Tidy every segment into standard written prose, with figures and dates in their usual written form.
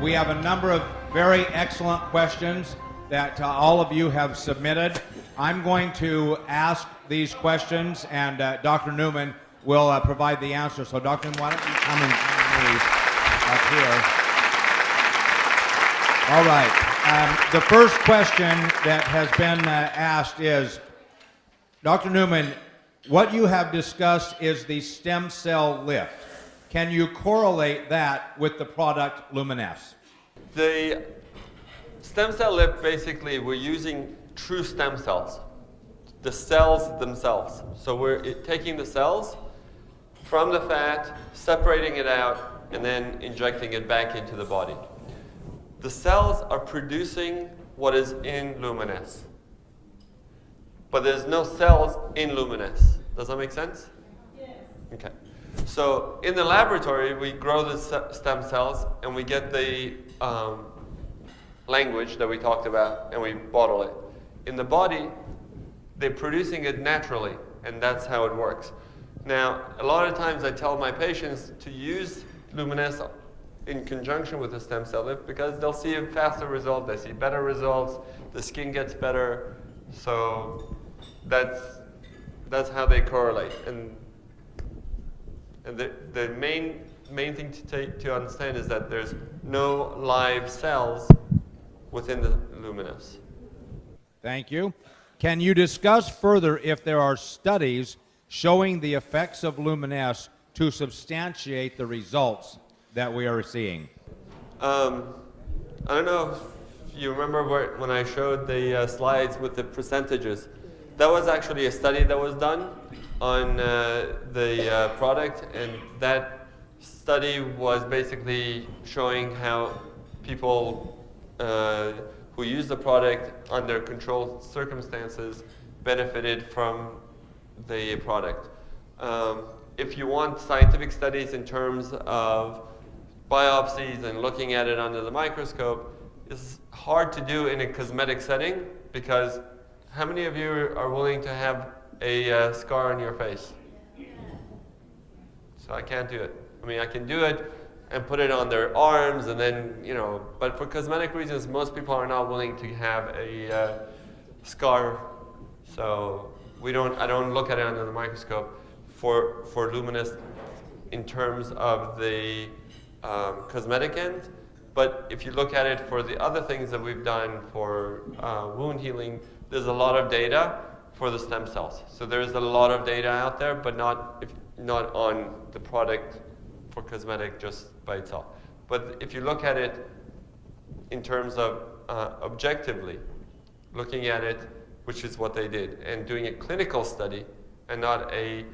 we have a number of very excellent questions that all of you have submitted. I'm going to ask these questions, and Dr. Newman will provide the answer. So, Dr. Newman, why don't you come and join me up here? All right. The first question that has been asked is, Dr. Newman, what you have discussed is the stem cell lift. Can you correlate that with the product Luminesce? The stem cell lift, basically, we're using true stem cells, the cells themselves. So we're taking the cells from the fat, separating it out, and then injecting it back into the body. The cells are producing what is in Luminesce, but there's no cells in Luminesce. Does that make sense? Yes. Okay. So in the laboratory, we grow the stem cells, and we get the language that we talked about, and we bottle it. In the body, they're producing it naturally, and that's how it works. Now, a lot of times I tell my patients to use Luminesce in conjunction with the stem cell lift because they'll see a faster result, they see better results, the skin gets better, so that's how they correlate. And the main thing to understand is that there's no live cells within the Luminesce. Thank you. Can you discuss further if there are studies showing the effects of Luminesce to substantiate the results that we are seeing? I don't know if you remember when I showed the slides with the percentages. That was actually a study that was done on the product, and that study was basically showing how people who use the product under controlled circumstances benefited from the product. If you want scientific studies in terms of biopsies and looking at it under the microscope, it's hard to do in a cosmetic setting because how many of you are willing to have a scar on your face? So I can't do it. I mean, I can do it and put it on their arms and then, but for cosmetic reasons, most people are not willing to have a scar. So I don't look at it under the microscope for Luminesce in terms of the cosmetic end. But if you look at it for the other things that we've done for wound healing, there's a lot of data for the stem cells. So there's a lot of data out there, but not on the product for cosmetic just by itself. But if you look at it in terms of objectively, looking at it, which is what they did, and doing a clinical study and not a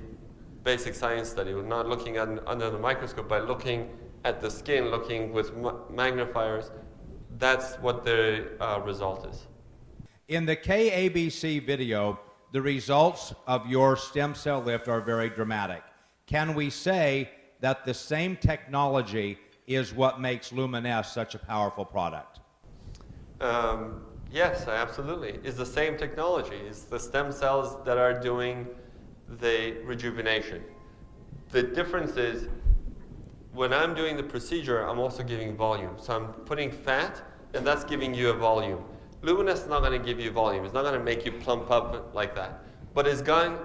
basic science study, not looking under the microscope, but looking at the skin, looking with magnifiers, that's what the result is. In the KABC video, the results of your stem cell lift are very dramatic. Can we say that the same technology is what makes Luminesce such a powerful product? Yes, absolutely. It's the same technology. It's the stem cells that are doing the rejuvenation. The difference is when I'm doing the procedure, I'm also giving volume. So I'm putting fat, and that's giving you a volume. Luminesce is not going to give you volume. It's not going to make you plump up like that. But it's going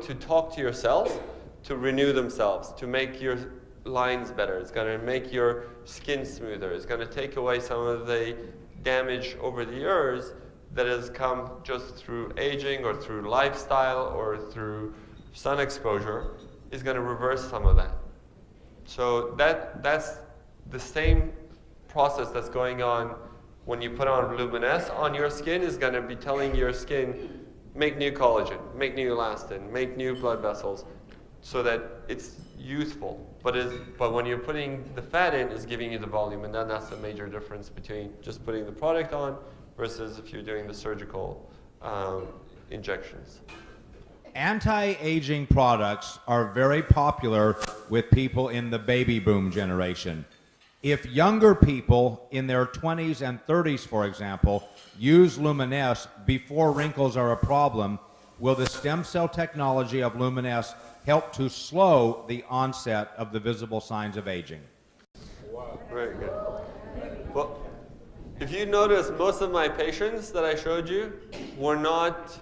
to talk to your cells to renew themselves, to make your lines better. It's going to make your skin smoother. It's going to take away some of the damage over the years that has come just through aging or through lifestyle or through sun exposure. Is going to reverse some of that. So that's the same process that's going on when you put on Luminesce on your skin is going to be telling your skin, make new collagen, make new elastin, make new blood vessels, so that it's youthful. But when you're putting the fat in, it's giving you the volume, and then that's the major difference between just putting the product on versus if you're doing the surgical injections. Anti-aging products are very popular with people in the baby boom generation. If younger people in their 20s and 30s, for example, use Luminesce before wrinkles are a problem, will the stem cell technology of Luminesce help to slow the onset of the visible signs of aging? Wow. Very good. If you notice, most of my patients that I showed you were not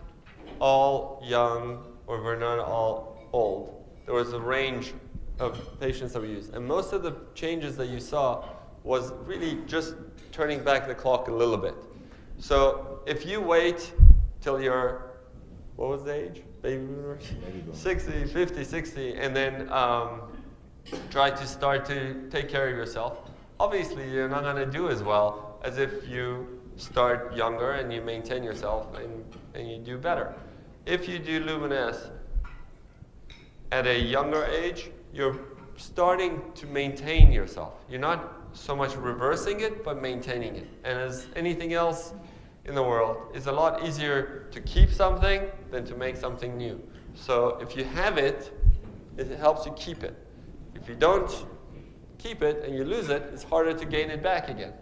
all young or were not all old. There was a range of patients that we used. And most of the changes that you saw was really just turning back the clock a little bit. So if you wait till you're, what was the age? Baby boomers? 60, 50, 60, and then try to start to take care of yourself. Obviously, you're not going to do as well as if you start younger and you maintain yourself and you do better. If you do Luminesce at a younger age, you're starting to maintain yourself. You're not so much reversing it, but maintaining it. And as anything else in the world, it's a lot easier to keep something than to make something new. So if you have it, it helps you keep it. If you don't keep it and you lose it, it's harder to gain it back again.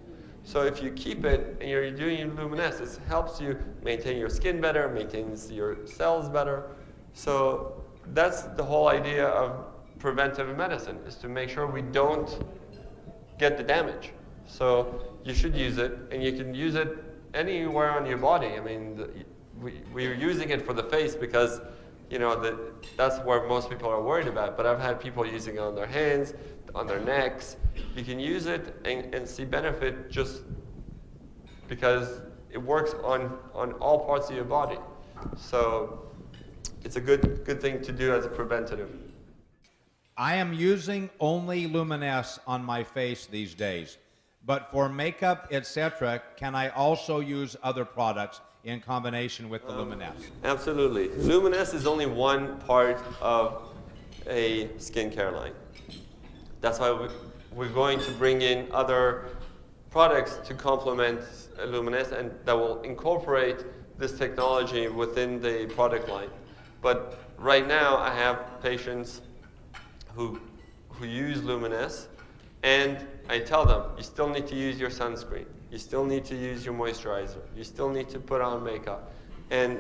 So if you keep it and you're doing Luminesce, it helps you maintain your skin better, maintains your cells better. So that's the whole idea of preventive medicine, is to make sure we don't get the damage. So you should use it, and you can use it anywhere on your body. I mean, we're using it for the face because, you know, that's where most people are worried about. But I've had people using it on their hands, on their necks. You can use it and see benefit just because it works on all parts of your body. So it's a good thing to do as a preventative. I am using only Luminesce on my face these days. But for makeup, etc., can I also use other products in combination with the Luminesce? Absolutely. Luminesce is only one part of a skincare line. That's why we're going to bring in other products to complement Luminesce and that will incorporate this technology within the product line. But right now, I have patients who use Luminesce, and I tell them, you still need to use your sunscreen. You still need to use your moisturizer. You still need to put on makeup. And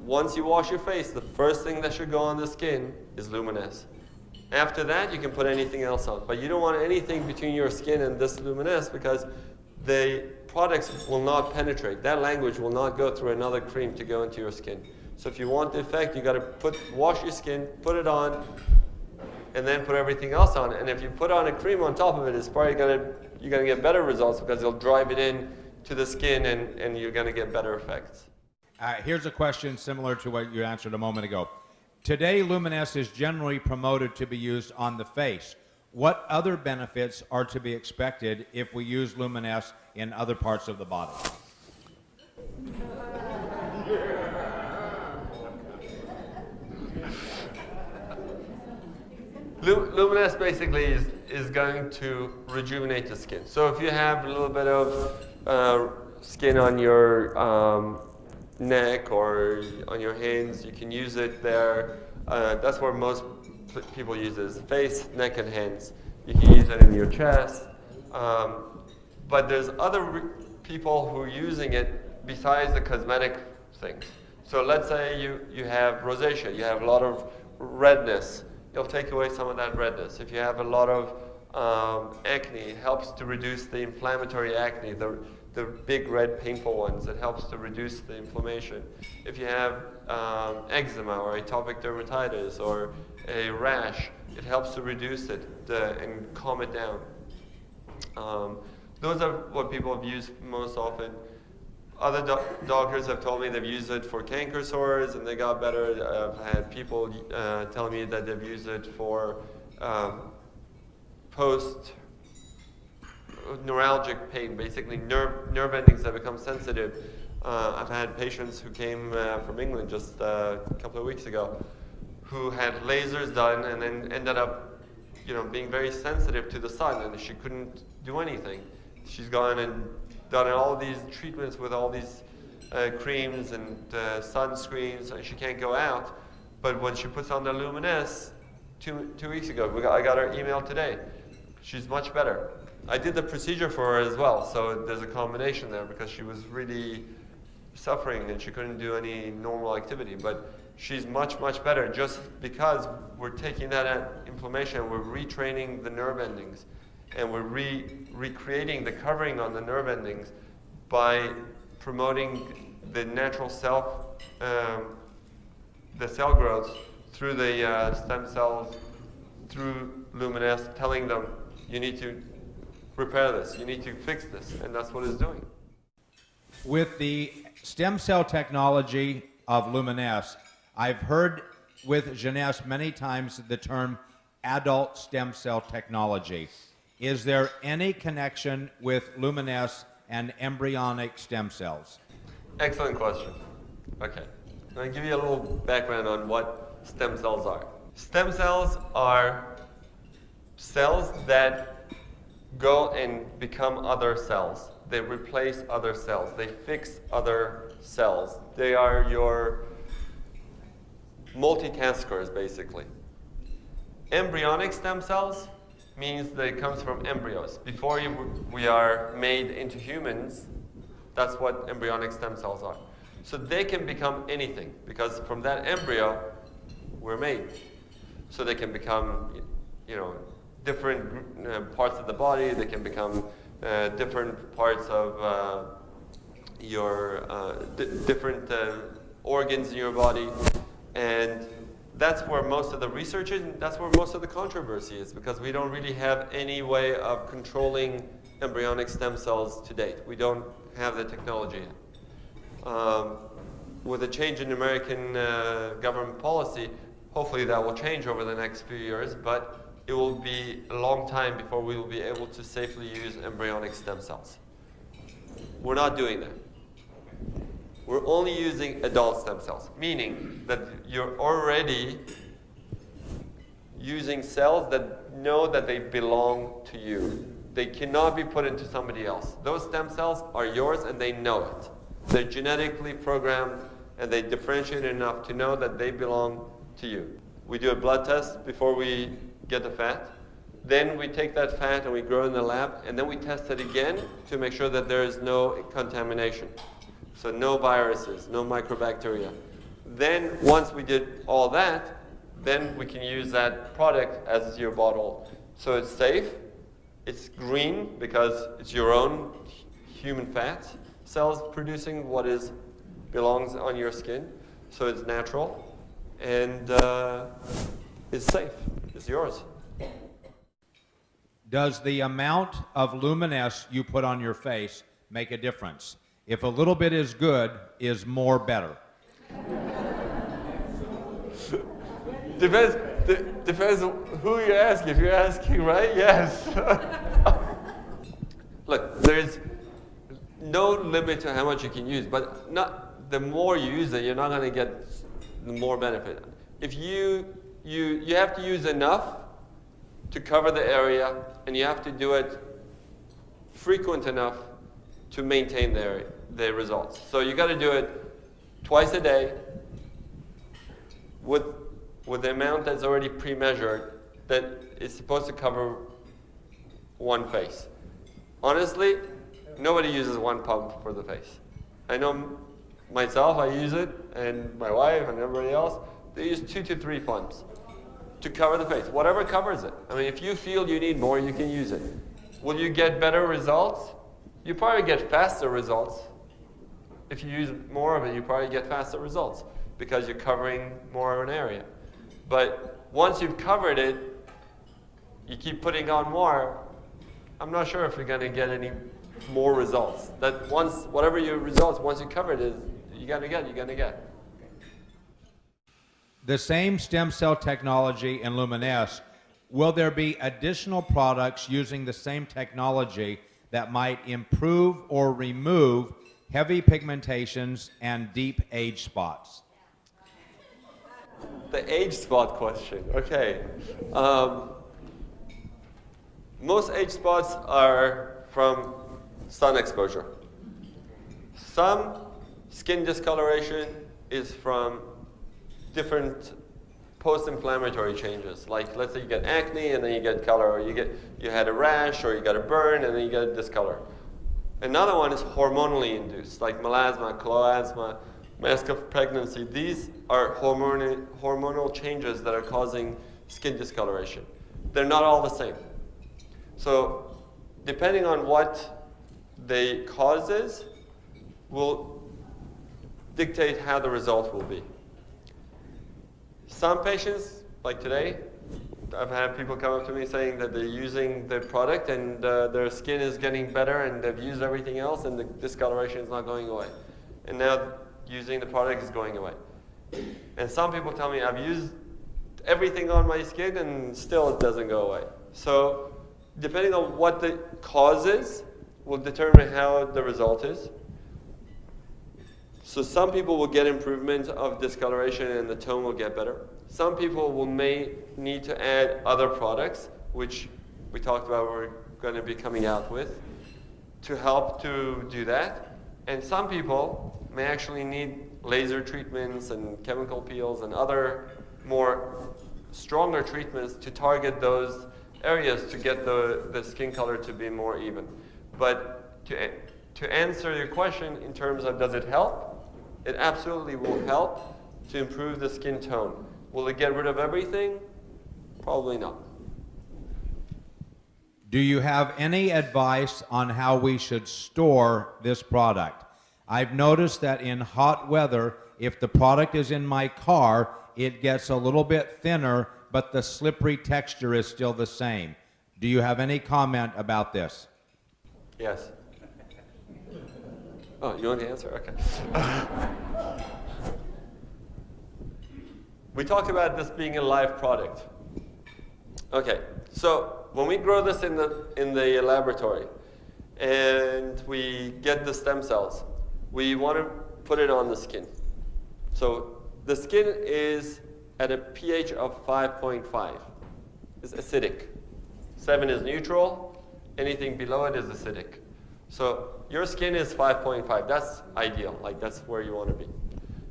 once you wash your face, the first thing that should go on the skin is Luminesce. After that, you can put anything else on. But you don't want anything between your skin and this Luminesce because the products will not penetrate. That language will not go through another cream to go into your skin. So if you want the effect, you got to wash your skin, put it on, and then put everything else on. And if you put on a cream on top of it, it's probably you're gonna get better results because it'll drive it in to the skin and you're gonna get better effects. Here's a question similar to what you answered a moment ago. Today, Luminesce is generally promoted to be used on the face. What other benefits are to be expected if we use Luminesce in other parts of the body? Luminesce basically is going to rejuvenate the skin. So if you have a little bit of skin on your neck or on your hands, you can use it there. That's where most people use it, is face, neck, and hands. You can use it in your chest. But there's other people who are using it besides the cosmetic things. So let's say you have rosacea, you have a lot of redness. It'll take away some of that redness. If you have a lot of acne, it helps to reduce the inflammatory acne, the big red painful ones. It helps to reduce the inflammation. If you have eczema or atopic dermatitis or a rash, it helps to reduce it and calm it down. Those are what people have used most often. Other doctors have told me they've used it for canker sores and they got better. I've had people tell me that they've used it for post-neuralgic pain, basically nerve endings that become sensitive. I've had patients who came from England just a couple of weeks ago who had lasers done and then ended up being very sensitive to the sun, and she couldn't do anything. She's gone and done all these treatments with all these creams and sunscreens, and she can't go out. But when she puts on the Luminesce, two weeks ago, I got her email today. She's much better. I did the procedure for her as well, so there's a combination there because she was really suffering and she couldn't do any normal activity. But she's much, much better just because we're taking that inflammation, we're retraining the nerve endings, and we're recreating the covering on the nerve endings by promoting the natural the cell growth through the stem cells, through Luminesce, telling them, you need to repair this, you need to fix this, and that's what it's doing. With the stem cell technology of Luminesce, I've heard with Jeunesse many times the term adult stem cell technology. Is there any connection with Luminesce and embryonic stem cells? Excellent question. Okay, I'm going to give you a little background on what stem cells are. Stem cells are cells that go and become other cells. They replace other cells. They fix other cells. They are your multitaskers, basically. Embryonic stem cells means that it comes from embryos. Before we are made into humans, that's what embryonic stem cells are. So they can become anything, because from that embryo, we're made. So they can become, different parts of the body. They can become different parts of different organs in your body. And that's where most of the research is, and that's where most of the controversy is, because we don't really have any way of controlling embryonic stem cells to date. We don't have the technology yet. With a change in American government policy, hopefully that will change over the next few years, but it will be a long time before we will be able to safely use embryonic stem cells. We're not doing that. We're only using adult stem cells, meaning that you're already using cells that know that they belong to you. They cannot be put into somebody else. Those stem cells are yours and they know it. They're genetically programmed and they differentiate enough to know that they belong to you. We do a blood test before we get the fat. Then we take that fat and we grow it in the lab, and then we test it again to make sure that there is no contamination. So no viruses, no microbacteria. Then once we did all that, then we can use that product as your bottle. So it's safe, it's green because it's your own human fat cells producing what belongs on your skin. So it's natural, and it's safe, it's yours. Does the amount of Luminesce you put on your face make a difference? If a little bit is good, is more better? Depends who you're asking. If you're asking, right? Yes. Look, there's no limit to how much you can use, but the more you use it, you're not going to get the more benefit. If you have to use enough to cover the area, and you have to do it frequent enough to maintain the results. So you got to do it twice a day with the amount that's already pre-measured that is supposed to cover one face. Honestly, nobody uses one pump for the face. I know myself, I use it, and my wife and everybody else, they use 2 to 3 pumps to cover the face, whatever covers it. I mean, if you feel you need more, you can use it. Will you get better results? You probably get faster results. If you use more of it, you probably get faster results because you're covering more of an area. But once you've covered it, you keep putting on more, I'm not sure if you're going to get any more results. That whatever your results, once you cover it, you're going to get. The same stem cell technology in Luminesce, will there be additional products using the same technology that might improve or remove heavy pigmentations and deep age spots? The age spot question, okay. Most age spots are from sun exposure. Some skin discoloration is from different post-inflammatory changes. Like, let's say you get acne and then you get color, or you had a rash, or you got a burn and then you get a discolor. Another one is hormonally induced, like melasma, chloasma, mask of pregnancy. These are hormonal changes that are causing skin discoloration. They're not all the same. So depending on what the cause is, will dictate how the result will be. Some patients, like today, I've had people come up to me saying that they're using the product and their skin is getting better and they've used everything else and the discoloration is not going away. And now using the product is going away. And some people tell me, I've used everything on my skin and still it doesn't go away. So depending on what the cause is, will determine how the result is. So some people will get improvement of discoloration and the tone will get better. Some people may need to add other products, which we talked about we're going to be coming out with, to help to do that. And some people may actually need laser treatments and chemical peels and other more stronger treatments to target those areas to get the skin color to be more even. But to answer your question in terms of does it help, it absolutely will help to improve the skin tone. Will it get rid of everything? Probably not. Do you have any advice on how we should store this product? I've noticed that in hot weather, if the product is in my car, it gets a little bit thinner, but the slippery texture is still the same. Do you have any comment about this? Yes. Oh, you want to answer? Okay. We talked about this being a live product. Okay, so when we grow this in the laboratory and we get the stem cells, we want to put it on the skin. So the skin is at a pH of 5.5. It's acidic. 7 is neutral. Anything below it is acidic. So your skin is 5.5. That's ideal. Like that's where you want to be.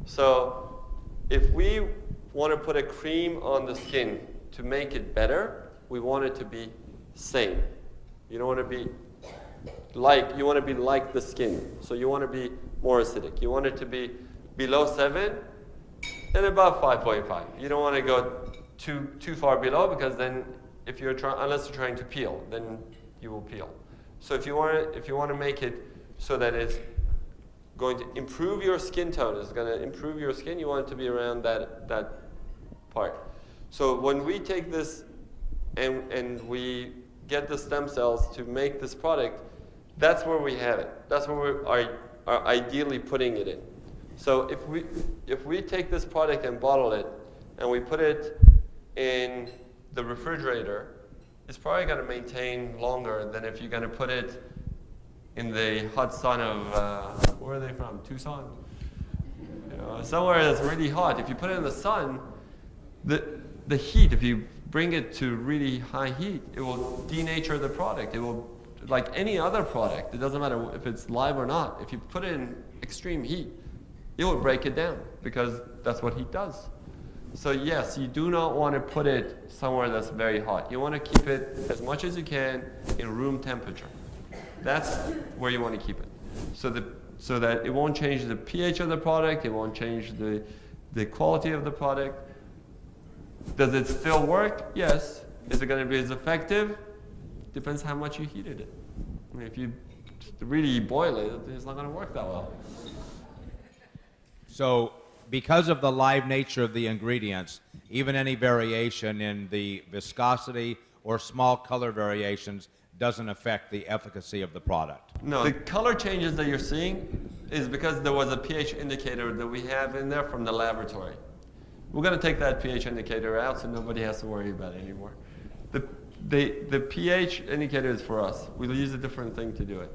So if we want to put a cream on the skin to make it better, we want it to be same. You don't want to be like, you want to be like the skin. So you want to be more acidic. You want it to be below 7 and above 5.5. You don't want to go too far below because then if you're unless you're trying to peel, then you will peel. So if you want to make it so that it's going to improve your skin tone, it's going to improve your skin, you want it to be around that part. So when we take this and we get the stem cells to make this product, that's where we have it. That's where we are ideally putting it in. So if we take this product and bottle it and we put it in the refrigerator, it's probably going to maintain longer than if you're going to put it in the hot sun of, where are they from? Tucson? You know, somewhere that's really hot. If you put it in the sun, the heat, if you bring it to really high heat, it will denature the product. It will, like any other product, it doesn't matter if it's live or not, if you put it in extreme heat, it will break it down because that's what heat does. So yes, you do not want to put it somewhere that's very hot. You want to keep it as much as you can in room temperature. That's where you want to keep it. So that it won't change the pH of the product, it won't change the quality of the product. Does it still work? Yes. Is it going to be as effective? Depends how much you heated it. I mean, if you really boil it, it's not going to work that well. So because of the live nature of the ingredients, even any variation in the viscosity or small color variations doesn't affect the efficacy of the product. No, the color changes that you're seeing is because there was a pH indicator that we have in there from the laboratory. We're going to take that pH indicator out so nobody has to worry about it anymore. The pH indicator is for us. We'll use a different thing to do it.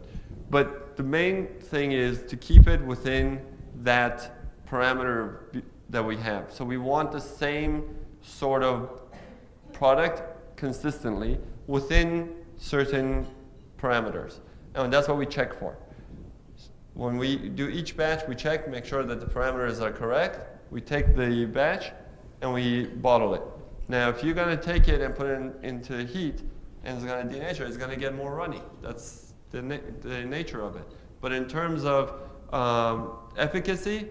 But the main thing is to keep it within that parameter that we have. So we want the same sort of product consistently within certain parameters. And that's what we check for. When we do each batch, we check, make sure that the parameters are correct. We take the batch and we bottle it. Now, if you're going to take it and put it into heat and it's going to denature, it's going to get more runny. That's the nature of it. But in terms of efficacy,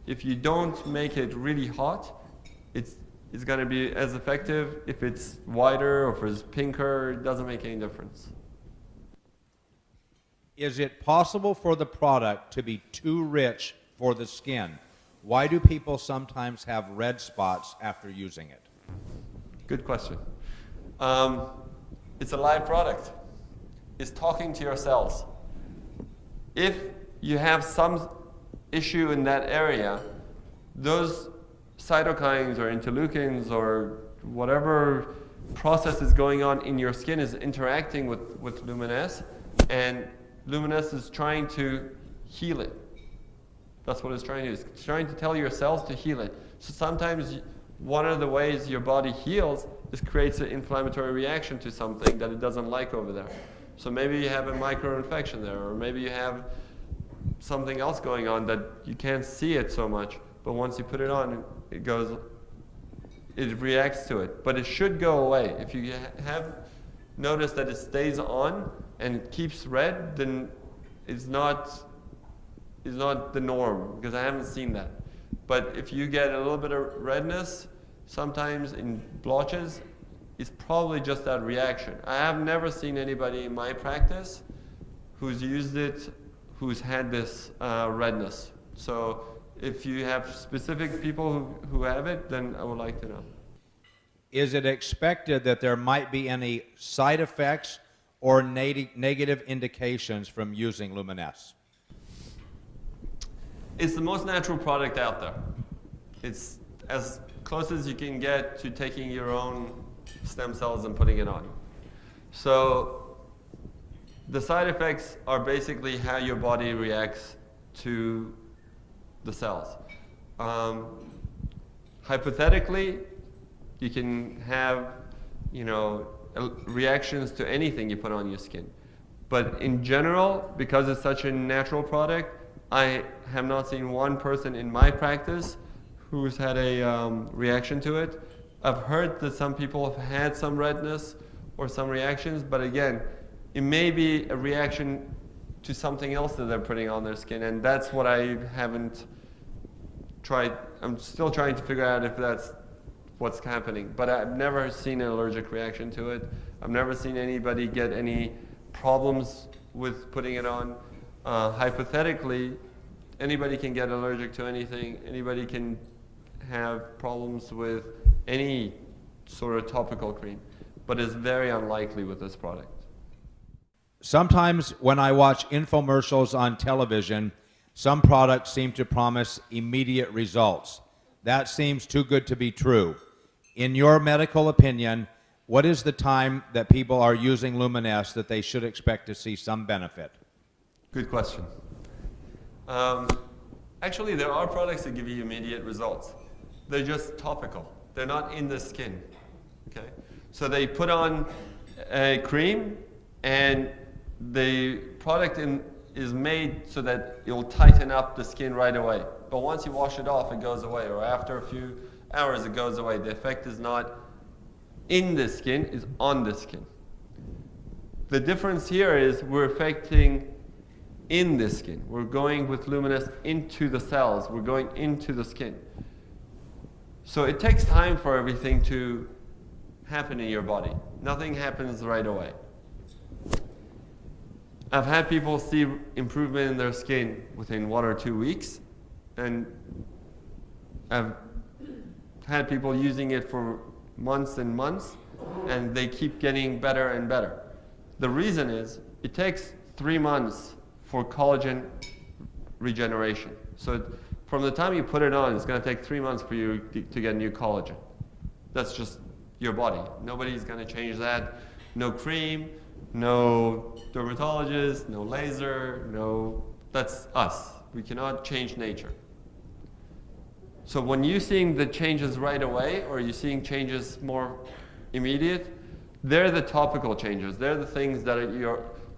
if you don't make it really hot, it's going to be as effective. If it's whiter or if it's pinker, it doesn't make any difference. Is it possible for the product to be too rich for the skin? Why do people sometimes have red spots after using it? Good question. It's a live product. It's talking to your cells. If you have some issue in that area, those cytokines or interleukins or whatever process is going on in your skin is interacting with Luminesce, and Luminesce is trying to heal it. That's what it's trying to do. It's trying to tell your cells to heal it. So sometimes one of the ways your body heals is creates an inflammatory reaction to something that it doesn't like over there. So maybe you have a micro-infection there, or maybe you have something else going on that you can't see it so much, but once you put it on, it reacts to it. But it should go away. If you have noticed that it stays on and it keeps red, then it's not the norm, because I haven't seen that. But if you get a little bit of redness, sometimes in blotches, it's probably just that reaction. I have never seen anybody in my practice who's used it who's had this redness. So if you have specific people who have it, then I would like to know. Is it expected that there might be any side effects or negative indications from using Luminesce? It's the most natural product out there. It's as close as you can get to taking your own stem cells and putting it on. So the side effects are basically how your body reacts to the cells. Hypothetically, you can have, reactions to anything you put on your skin. But in general, because it's such a natural product, I have not seen one person in my practice who's had a reaction to it. I've heard that some people have had some redness or some reactions, but again, it may be a reaction to something else that they're putting on their skin, and that's what I haven't tried. I'm still trying to figure out if that's what's happening, but I've never seen an allergic reaction to it. I've never seen anybody get any problems with putting it on. Hypothetically, anybody can get allergic to anything. Anybody can have problems with any sort of topical cream, but it's very unlikely with this product. Sometimes when I watch infomercials on television, some products seem to promise immediate results. That seems too good to be true. In your medical opinion, what is the time that people are using Luminesce that they should expect to see some benefit? Good question. Actually, there are products that give you immediate results. They're just topical. They're not in the skin. Okay? So they put on a cream, and the product is made so that it will tighten up the skin right away. But once you wash it off, it goes away. Or after a few hours, it goes away. The effect is not in the skin, it's on the skin. The difference here is we're affecting in the skin. We're going with Luminesce into the cells. We're going into the skin. So it takes time for everything to happen in your body. Nothing happens right away. I've had people see improvement in their skin within 1 or 2 weeks, and I've had people using it for months and months, and they keep getting better and better. The reason is it takes 3 months for collagen regeneration. So from the time you put it on, it's going to take 3 months for you to get new collagen. That's just your body. Nobody's going to change that. No cream, no dermatologist, no laser, that's us. We cannot change nature. So when you're seeing the changes right away, or you're seeing changes more immediate, they're the topical changes. They're the things that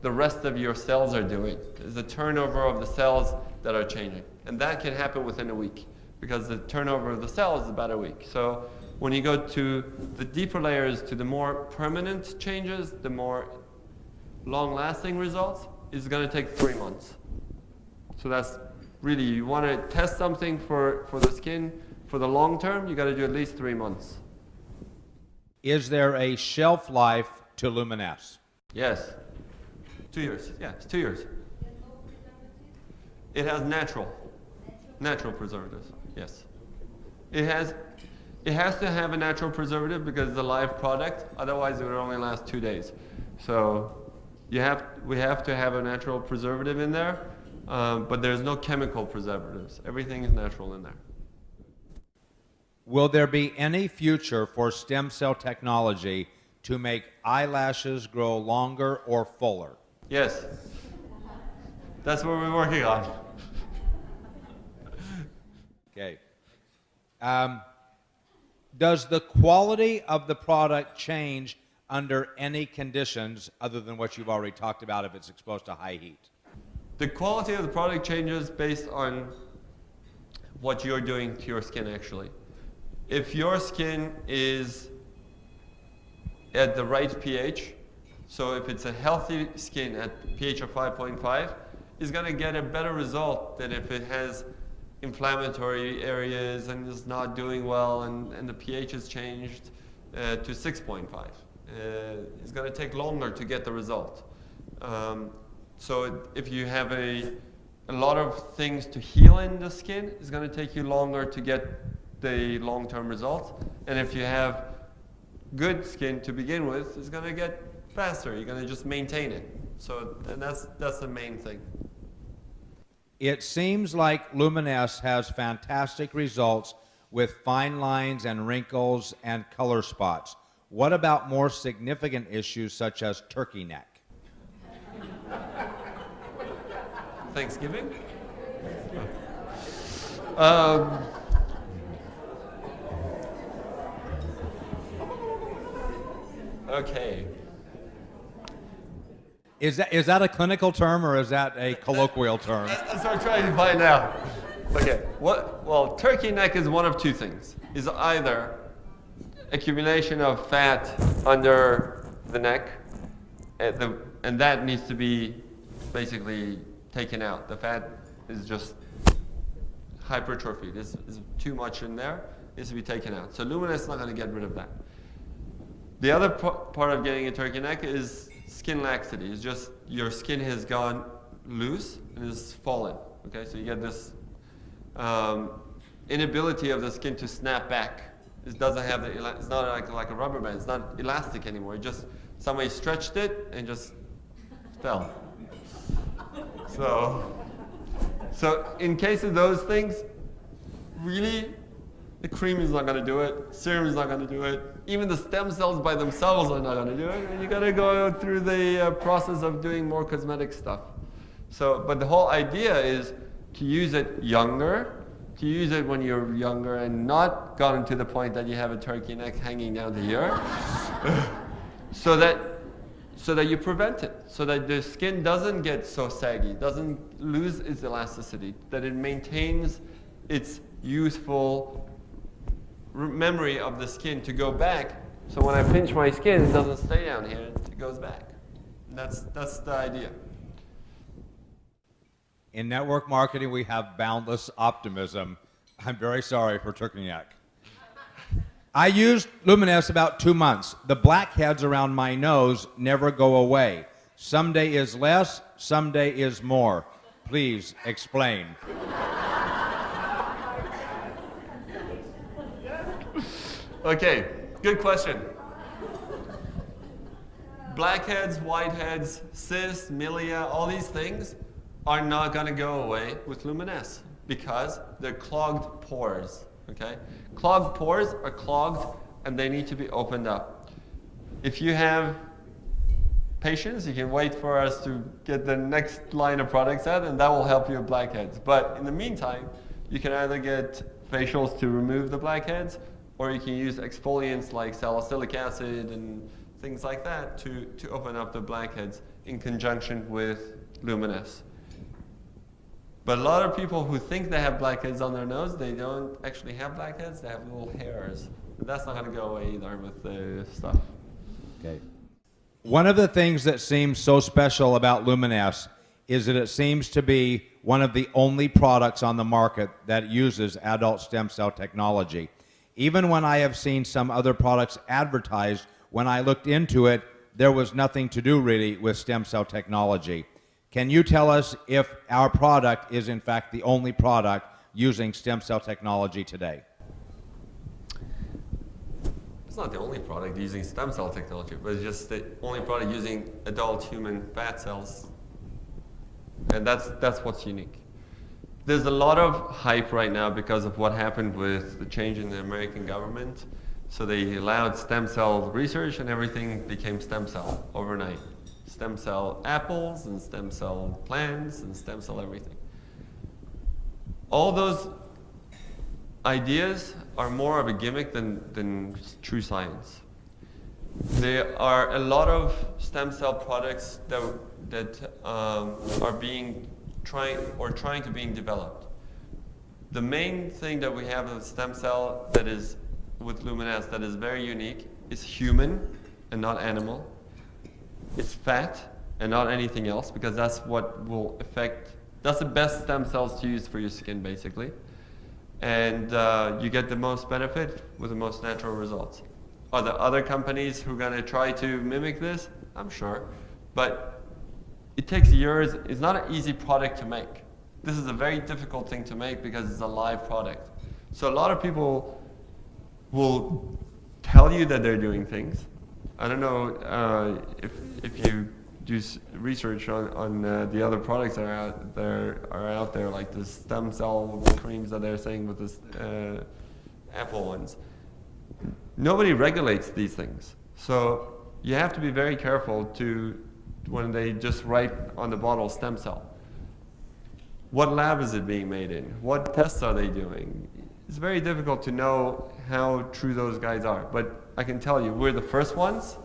the rest of your cells are doing. It's the turnover of the cells that are changing. And that can happen within a week, because the turnover of the cells is about a week. So when you go to the deeper layers, to the more permanent changes, the more long-lasting results, it's going to take 3 months. So that's really, you want to test something for the skin for the long term, you got to do at least 3 months. Is there a shelf life to Luminesce? Yes. 2 years. Yeah, it's 2 years. It has natural preservatives. Yes. It has to have a natural preservative because it's a live product. Otherwise, it would only last 2 days. So we have to have a natural preservative in there, but there's no chemical preservatives. Everything is natural in there. Will there be any future for stem cell technology to make eyelashes grow longer or fuller? Yes. That's what we're working on. Okay. Does the quality of the product change under any conditions other than what you've already talked about if it's exposed to high heat? The quality of the product changes based on what you're doing to your skin, actually. If your skin is at the right pH, so if it's a healthy skin at pH of 5.5, it's going to get a better result than if it has inflammatory areas and is not doing well and the pH is changed to 6.5. It's going to take longer to get the result. So if you have a lot of things to heal in the skin, it's going to take you longer to get the long-term results. And if you have good skin to begin with, it's going to get faster. You're going to just maintain it. So and that's the main thing. It seems like Luminesce has fantastic results with fine lines and wrinkles and color spots. What about more significant issues such as turkey neck? Thanksgiving? Okay. Is that a clinical term or is that a colloquial term? That's what I'm trying to find out. Okay. Well, turkey neck is one of two things. Is either accumulation of fat under the neck, and that needs to be basically taken out. The fat is just hypertrophy. There's too much in there. It needs to be taken out. So Luminesce is not going to get rid of that. The other part of getting a turkey neck is skin laxity. It's just your skin has gone loose and is fallen. Okay, so you get this inability of the skin to snap back. It doesn't have it's not like a rubber band. It's not elastic anymore. It just somebody stretched it and just fell. So in case of those things, really, the cream is not going to do it. Serum is not going to do it. Even the stem cells by themselves are not going to do it. And you got to go through the process of doing more cosmetic stuff. So, but the whole idea is to use it younger, to use it when you're younger and not gotten to the point that you have a turkey neck hanging down the ear, so that you prevent it, so that the skin doesn't get so saggy, doesn't lose its elasticity, that it maintains its youthful memory of the skin to go back. So when I pinch my skin, it doesn't stay down here, it goes back. And that's the idea. In network marketing, we have boundless optimism. I'm very sorry for turkey neck. I used Luminesce about 2 months. The blackheads around my nose never go away. Some day is less, some day is more. Please explain. Okay, good question. Blackheads, whiteheads, cysts, milia, all these things are not going to go away with Luminesce because they're clogged pores. Okay? Clogged pores are clogged and they need to be opened up. If you have patience, you can wait for us to get the next line of products out and that will help you with blackheads. But in the meantime, you can either get facials to remove the blackheads or you can use exfoliants like salicylic acid and things like that to open up the blackheads in conjunction with Luminesce. But a lot of people who think they have blackheads on their nose, they don't actually have blackheads, they have little hairs. But that's not going to go away either with the stuff. Okay. One of the things that seems so special about Luminesce is that it seems to be one of the only products on the market that uses adult stem cell technology. Even when I have seen some other products advertised, when I looked into it, there was nothing to do really with stem cell technology. Can you tell us if our product is in fact the only product using stem cell technology today? It's not the only product using stem cell technology, but it's just the only product using adult human fat cells. And that's what's unique. There's a lot of hype right now because of what happened with the change in the American government. So they allowed stem cell research and everything became stem cell overnight. Stem cell apples and stem cell plants and stem cell everything. All those ideas are more of a gimmick than true science. There are a lot of stem cell products that are trying to being developed. The main thing that we have with stem cell that is with Luminesce that is very unique is human and not animal. It's fat and not anything else because that's what will affect, that's the best stem cells to use for your skin basically. And you get the most benefit with the most natural results. Are there other companies who are going to try to mimic this? I'm sure. But it takes years. It's not an easy product to make. This is a very difficult thing to make because it's a live product. So a lot of people will tell you that they're doing things. I don't know if you do research on the other products that are out there, like the stem cell creams that they're saying with this apple ones. Nobody regulates these things. So you have to be very careful when they just write on the bottle stem cell. What lab is it being made in? What tests are they doing? It's very difficult to know how true those guys are. But I can tell you, we're the first ones.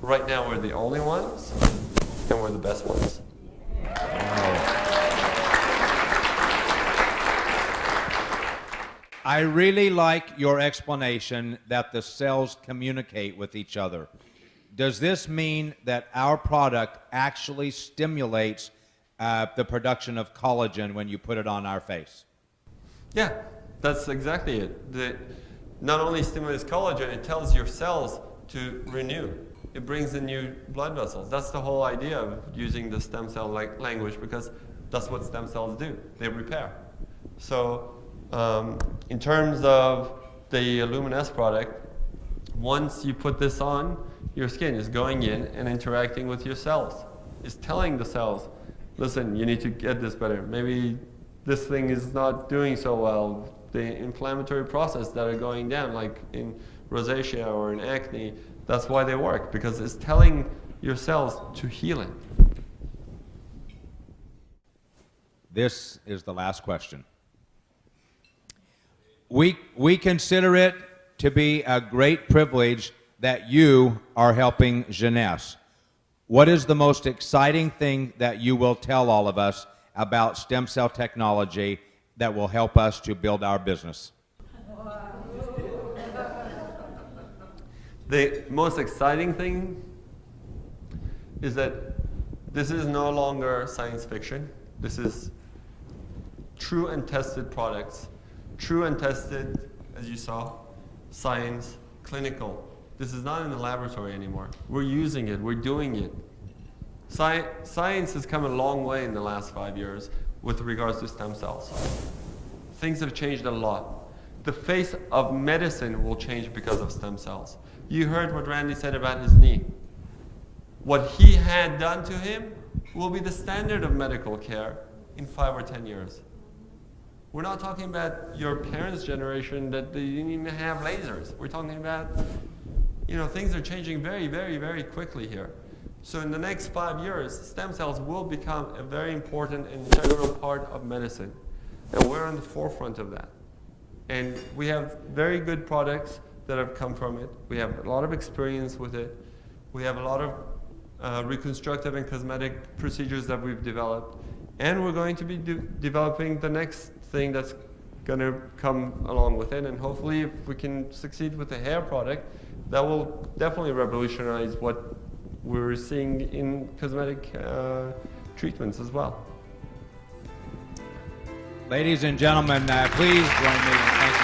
Right now, we're the only ones. And we're the best ones. I really like your explanation that the cells communicate with each other. Does this mean that our product actually stimulates the production of collagen when you put it on our face? Yeah, that's exactly it. Not only stimulates collagen, it tells your cells to renew. It brings in new blood vessels. That's the whole idea of using the stem cell language because that's what stem cells do. They repair. So in terms of the Luminesce product, once you put this on, your skin is going in and interacting with your cells. It's telling the cells, listen, you need to get this better. Maybe this thing is not doing so well. The inflammatory process that are going down, like in rosacea or in acne, that's why they work, because it's telling your cells to heal it. This is the last question. We consider it to be a great privilege that you are helping Jeunesse. What is the most exciting thing that you will tell all of us about stem cell technology that will help us to build our business? The most exciting thing is that this is no longer science fiction. This is true and tested products. True and tested, as you saw, science, clinical. This is not in the laboratory anymore. We're using it, we're doing it. Science has come a long way in the last 5 years with regards to stem cells. Things have changed a lot. The face of medicine will change because of stem cells. You heard what Randy said about his knee. What he had done to him will be the standard of medical care in 5 or 10 years. We're not talking about your parents' generation that they didn't even have lasers. We're talking about, things are changing very, very, very quickly here. So in the next 5 years, stem cells will become a very important and integral part of medicine. And we're on the forefront of that. And we have very good products that have come from it. We have a lot of experience with it. We have a lot of reconstructive and cosmetic procedures that we've developed. And we're going to be developing the next thing that's going to come along with it. And hopefully, if we can succeed with the hair product, that will definitely revolutionize what we're seeing in cosmetic treatments as well. Ladies and gentlemen, please join me in thanking